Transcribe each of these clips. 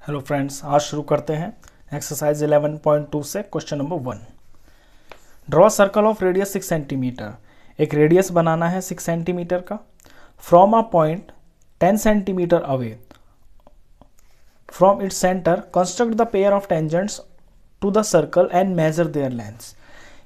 Hello friends, आज शुरू करते हैं एक्सरसाइज 11.2 से question number 1। Draw circle of radius 6 centimetre. एक रेडियस बनाना है 6 सेंटीमीटर का from a point 10 centimetre away from its centre. Construct the pair of tangents to the circle and measure their lengths.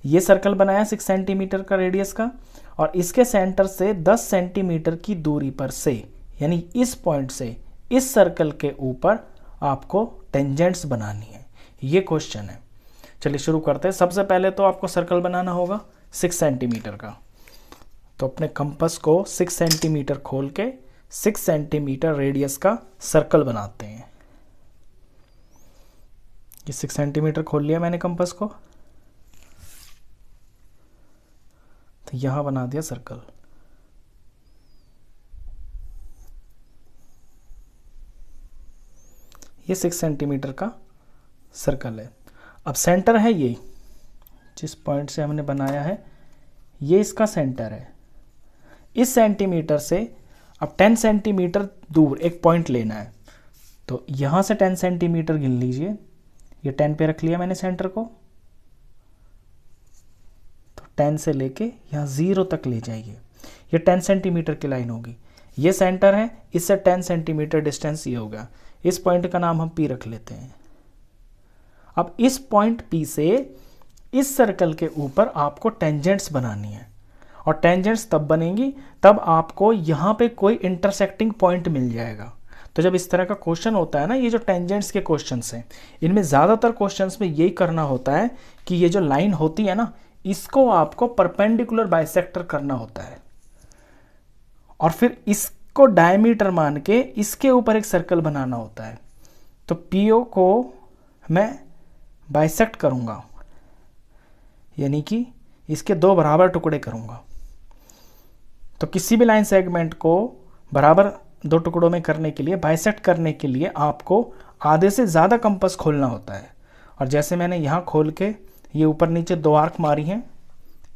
ये सर्कल बनाया 6 centimetre का radius का और इसके सेंटर से 10 सेंटीमीटर की दूरी पर से, यानी इस पॉइंट से इस सर्कल के ऊपर आपको टेंजेंट्स बनानी है। ये क्वेश्चन है। चलिए शुरू करते हैं। सबसे पहले तो आपको सर्कल बनाना होगा 6 सेंटीमीटर का। तो अपने कंपास को 6 सेंटीमीटर खोल के 6 सेंटीमीटर रेडियस का सर्कल बनाते हैं। ये 6 सेंटीमीटर खोल लिया मैंने कंपास को, तो यहां बना दिया सर्कल। ये 6 सेंटीमीटर का सर्कल है। अब सेंटर है ये, जिस पॉइंट से हमने बनाया है ये इसका सेंटर है। इस सेंटीमीटर से अब 10 सेंटीमीटर दूर एक पॉइंट लेना है। तो यहां से 10 सेंटीमीटर गिन लीजिए। ये 10 पे रख लिया मैंने सेंटर को, तो 10 से लेके यहाँ 0 तक ले जाइए। ये 10 सेंटीमीटर की लाइन होगी। ये सेंटर है, इससे 10 सेंटीमीटर डिस्टेंस ये होगा। इस पॉइंट का नाम हम P रख लेते हैं। अब इस पॉइंट P से इस सर्कल के ऊपर आपको टेंजेंट्स बनानी है, और टेंजेंट्स तब बनेंगी तब आपको यहाँ पे कोई इंटरसेक्टिंग पॉइंट मिल जाएगा। तो जब इस तरह का क्वेश्चन होता है ना, ये जो टेंजेंट्स के क्वेश्चंस हैं, इनमें ज़्यादातर क्वेश्चंस में यही करना होता है कि ये जो लाइन होती है ना, इसको आपको परपेंडिकुलर बाइसेक्टर करना होता है और फिर इसको डायमीटर मान के इसके ऊपर एक सर्कल बनाना होता है। तो PO को मैं बाइसेक्ट करूंगा, यानी कि इसके 2 बराबर टुकड़े करूंगा। तो किसी भी लाइन सेगमेंट को बराबर 2 टुकड़ों में करने के लिए, बाइसेक्ट करने के लिए आपको आधे से ज़्यादा कंपास खोलना होता है। और जैसे मैंने यहाँ खोल के ये ऊपर नीचे 2 आर्क मारी हैं,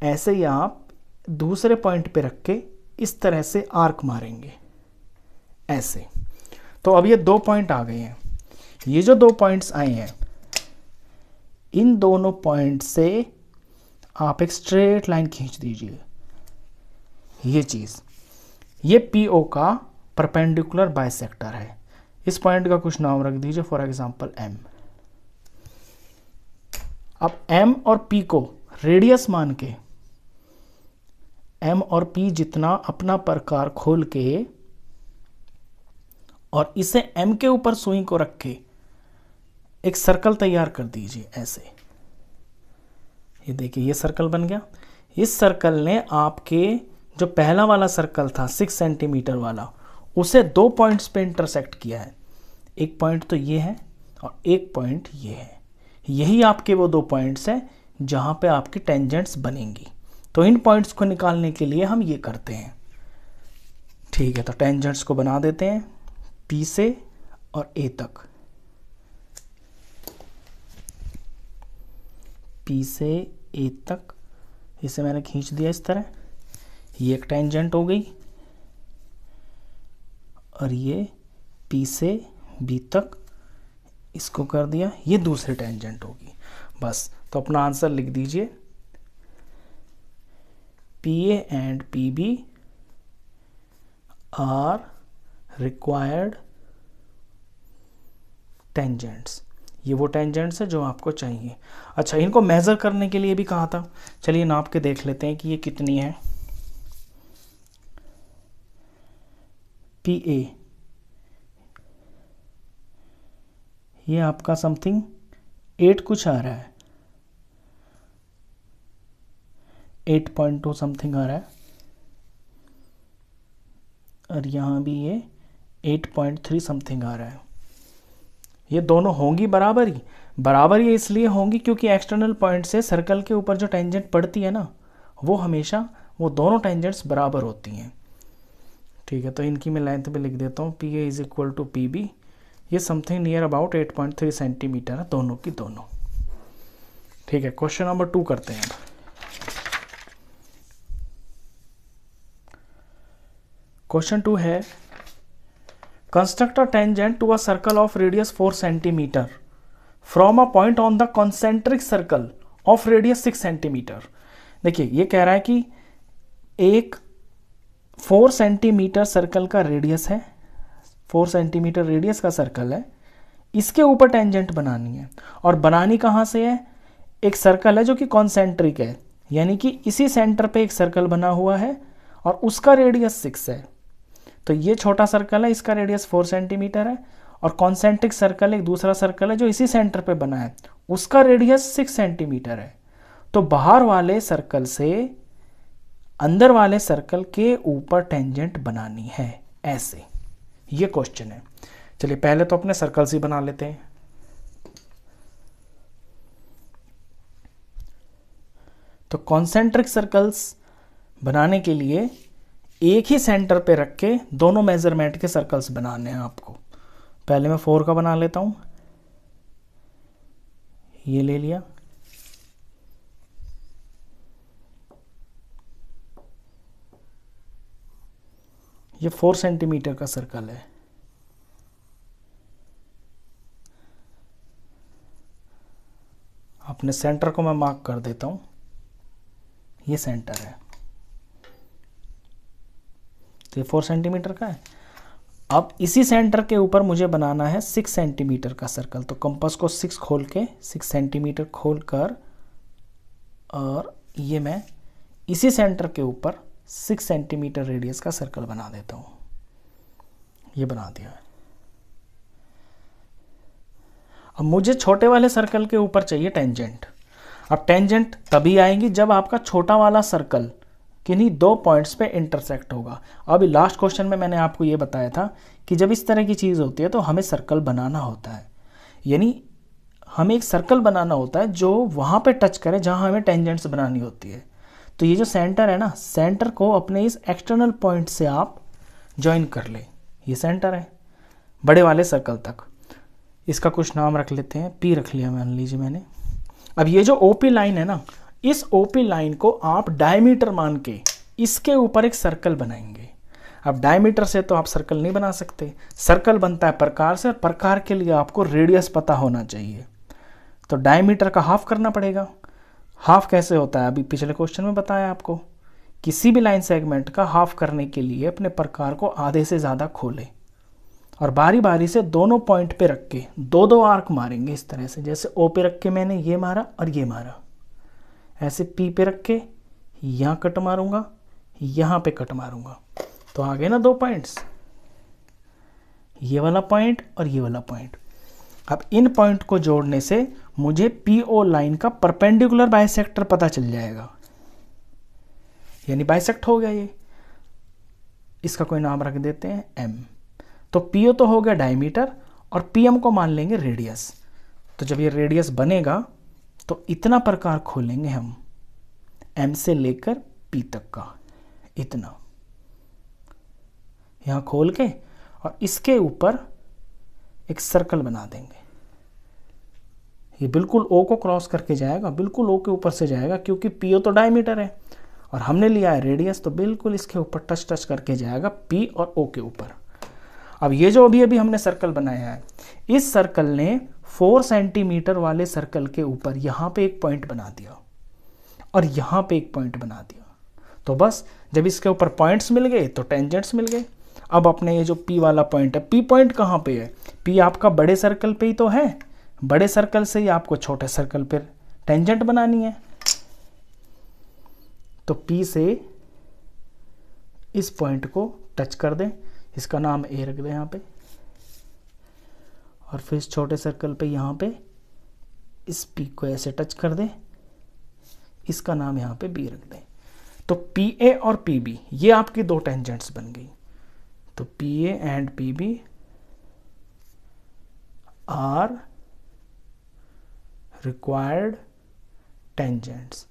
ऐसे ही आप दूसरे पॉइंट पे रख के इस तरह से आर्क मारेंगे ऐसे। तो अब ये 2 पॉइंट आ गए हैं। ये जो 2 पॉइंट्स आए हैं, इन दोनों पॉइंट से आप एक स्ट्रेट लाइन खींच दीजिए। ये चीज, ये PO का परपेंडिकुलर बाइसेक्टर है। इस पॉइंट का कुछ नाम रख दीजिए, फॉर एग्जांपल M। अब M और P को रेडियस मान के, M और P जितना अपना प्रकार खोल के और इसे M के ऊपर सुई को रख के एक सर्कल तैयार कर दीजिए ऐसे। ये देखिए, ये सर्कल बन गया। इस सर्कल ने आपके जो पहला वाला सर्कल था 6 सेंटीमीटर वाला, उसे 2 पॉइंट्स पे इंटरसेक्ट किया है। एक पॉइंट तो ये है और एक पॉइंट ये है। यही आपके वो 2 पॉइंट्स हैं जहां पे आपकी टेंजेंट्स बनेंगी। तो इन पॉइंट्स को निकालने के लिए हम ये करते हैं। ठीक है, तो टेंजेंट्स को बना देते हैं P से और A तक। P से A तक इसे मैंने खींच दिया इस तरह। ये एक टेंजेंट हो गई और ये P से B तक इसको कर दिया, ये दूसरी टेंजेंट होगी। बस, तो अपना आंसर लिख दीजिए। PA and PB are required tangents। ये वो टेंजेंट्स है जो आपको चाहिए। अच्छा, इनको मेजर करने के लिए भी कहा था। चलिए नाप के देख लेते हैं कि ये कितनी है। PA ये आपका समथिंग 8 कुछ आ रहा है, 8.2 समथिंग आ रहा है, और यहाँ भी ये 8.3 समथिंग आ रहा है। ये दोनों होंगी बराबर ही। बराबर ही इसलिए होंगी क्योंकि एक्सटर्नल पॉइंट से सर्कल के ऊपर जो टेंजेंट पड़ती है ना, वो हमेशा वो दोनों टेंजेंट्स बराबर होती हैं। ठीक है, तो इनकी मैं लेंथ पे लिख देता हूँ। PA is equal to PB। ये समथिंग नियर अबाउट 8.3 सेंटीमीटर है दोनों की दोनों। ठीक है, क्वेश्चन नंबर 2 करते हैं। क्वेश्चन 2 है, construct a tangent to a circle of radius 4 centimetre from a point on the concentric circle of radius 6 centimetre. देखिए ये कह रहा है कि एक 4 सेंटीमीटर सर्कल का रेडियस है, 4 सेंटीमीटर रेडियस का सर्कल है, इसके ऊपर टेंजेंट बनानी है। और बनानी कहाँ से है? एक सर्कल है जो कि कॉन्सेंट्रिक है, यानी कि इसी सेंटर पे एक सर्कल बना हुआ है और उसका रेडियस 6 है। तो ये छोटा सर्कल है, इसका रेडियस 4 सेंटीमीटर है, और कॉन्सेंट्रिक सर्कल एक दूसरा सर्कल है जो इसी सेंटर पे बना है, उसका रेडियस 6 सेंटीमीटर है। तो बाहर वाले सर्कल से अंदर वाले सर्कल के ऊपर टेंजेंट बनानी है, ऐसे ये क्वेश्चन है। चलिए पहले तो अपने सर्कल्स ही बना लेते हैं। तो कॉन्सेंट्रिक सर्कल्स बनाने के लिए एक ही सेंटर पे रख के दोनों मेजरमेंट के सर्कल्स बनाने हैं आपको। पहले मैं 4 का बना लेता हूं, ये ले लिया। ये 4 सेंटीमीटर का सर्कल है। अपने सेंटर को मैं मार्क कर देता हूं, ये सेंटर है, तो ये 4 सेंटीमीटर का है। अब इसी सेंटर के ऊपर मुझे बनाना है 6 सेंटीमीटर का सर्कल। तो कंपास को 6 खोल के 6 सेंटीमीटर खोल कर, और ये मैं इसी सेंटर के ऊपर 6 सेंटीमीटर रेडियस का सर्कल बना देता हूं। ये बना दिया है। अब मुझे छोटे वाले सर्कल के ऊपर चाहिए टेंजेंट। अब टेंजेंट तभी आएगी जब आपका छोटा वाला सर्कल किन्हीं 2 पॉइंट्स पे इंटरसेक्ट होगा। अभी लास्ट क्वेश्चन में मैंने आपको ये बताया था कि जब इस तरह की चीज़ होती है तो हमें सर्कल बनाना होता है, यानी हमें एक सर्कल बनाना होता है जो वहाँ पे टच करे जहाँ हमें टेंजेंट्स बनानी होती है। तो ये जो सेंटर है ना, सेंटर को अपने इस एक्सटर्नल पॉइंट से आप ज्वाइन कर ले। ये सेंटर है बड़े वाले सर्कल तक। इसका कुछ नाम रख लेते हैं, पी रख लिया मान लीजिए मैंने। अब ये जो ओपी लाइन है ना, इस ओपी लाइन को आप डायमीटर मान के इसके ऊपर एक सर्कल बनाएंगे। अब डायमीटर से तो आप सर्कल नहीं बना सकते, सर्कल बनता है प्रकार से, और प्रकार के लिए आपको रेडियस पता होना चाहिए। तो डायमीटर का हाफ करना पड़ेगा। हाफ कैसे होता है? अभी पिछले क्वेश्चन में बताया आपको। किसी भी लाइन सेगमेंट का हाफ करने के लिए अपने प्रकार को आधे से ज़्यादा खोलें और बारी बारी से दोनों पॉइंट पे रख के 2-2 आर्क मारेंगे इस तरह से। जैसे ओ पे रख के मैंने ये मारा और ये मारा, ऐसे पी पे रख के यहाँ कट मारूंगा, यहाँ पे कट मारूंगा, तो आ गए ना 2 पॉइंट्स, ये वाला पॉइंट और ये वाला पॉइंट। अब इन पॉइंट को जोड़ने से मुझे पीओ लाइन का परपेंडिकुलर बाइसेक्टर पता चल जाएगा, यानी बाइसेक्ट हो गया ये। इसका कोई नाम रख देते हैं एम। तो पीओ तो हो गया डायमीटर और पीएम को मान लेंगे रेडियस। तो जब ये रेडियस बनेगा तो इतना प्रकार खोलेंगे हम, एम से लेकर पी तक का इतना, यहां खोल के और इसके ऊपर एक सर्कल बना देंगे। ये बिल्कुल ओ को क्रॉस करके जाएगा, बिल्कुल ओ के ऊपर से जाएगा, क्योंकि पीओ तो डायमीटर है और हमने लिया है रेडियस, तो बिल्कुल इसके ऊपर टच करके जाएगा पी और ओ के ऊपर। अब ये जो अभी हमने सर्कल बनाया है, इस सर्कल ने 4 सेंटीमीटर वाले सर्कल के ऊपर यहाँ पे एक पॉइंट बना दिया और यहाँ पे एक पॉइंट बना दिया। तो बस जब इसके ऊपर पॉइंट्स मिल गए तो टेंजेंट्स मिल गए। अब अपने ये जो पी वाला पॉइंट है, पी पॉइंट कहाँ पे है? पी आपका बड़े सर्कल पे ही तो है, बड़े सर्कल से ही आपको छोटे सर्कल पर टेंजेंट बनानी है। तो पी से इस पॉइंट को टच कर दें, इसका नाम ए रख दें यहाँ पे, और फिर इस छोटे सर्कल पे यहाँ पे इस पी को ऐसे टच कर दें, इसका नाम यहाँ पे बी रख दें। तो पी ए और पी बी ये आपकी 2 टेंजेंट्स बन गई। तो P A and P B are required tangents.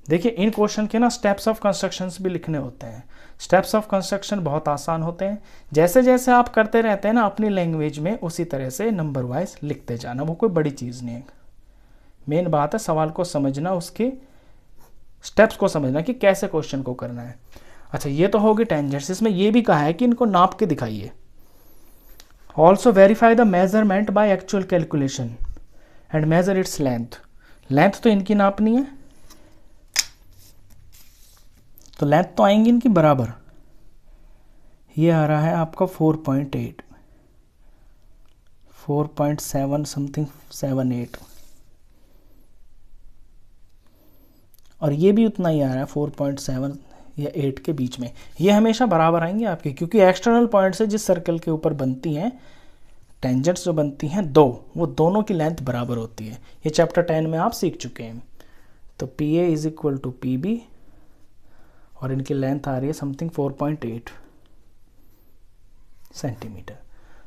देखिए इन क्वेश्चन के ना स्टेप्स ऑफ कंस्ट्रक्शंस भी लिखने होते हैं। स्टेप्स ऑफ कंस्ट्रक्शन बहुत आसान होते हैं, जैसे जैसे आप करते रहते हैं ना अपनी लैंग्वेज में, उसी तरह से नंबर वाइज लिखते जाना, वो कोई बड़ी चीज़ नहीं है। मेन बात है सवाल को समझना, उसके स्टेप्स को समझना कि कैसे क्वेश्चन को करना है। अच्छा ये तो होगी टेंजेंट्स। इसमें ये भी कहा है कि इनको नाप के दिखाइए। Also verify the measurement by actual calculation and measure its length. Length तो इनकी नापनी है, तो लेंथ तो आएंगी इनकी बराबर। ये आ रहा है आपका 4.8, 4.7 समथिंग 78, और ये भी उतना ही आ रहा है 4.7 या 8 के बीच में। ये हमेशा बराबर आएंगे आपके, क्योंकि एक्सटर्नल पॉइंट से जिस सर्कल के ऊपर बनती हैं टेंजेंट्स जो बनती हैं दो, वो दोनों की लेंथ बराबर होती है। ये चैप्टर 10 में आप सीख चुके हैं। तो P A is equal to P B, और इनकी लेंथ आ रही है समथिंग 4.8 सेंटीमीटर।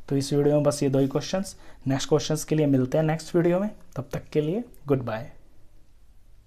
तो इस वीडियो में बस ये दो ही क्वेश्चंस। नेक्स्ट क्वेश्चंस के लिए मिलते हैं नेक्स्ट वीडियो में। तब तक के लिए गुड बाय।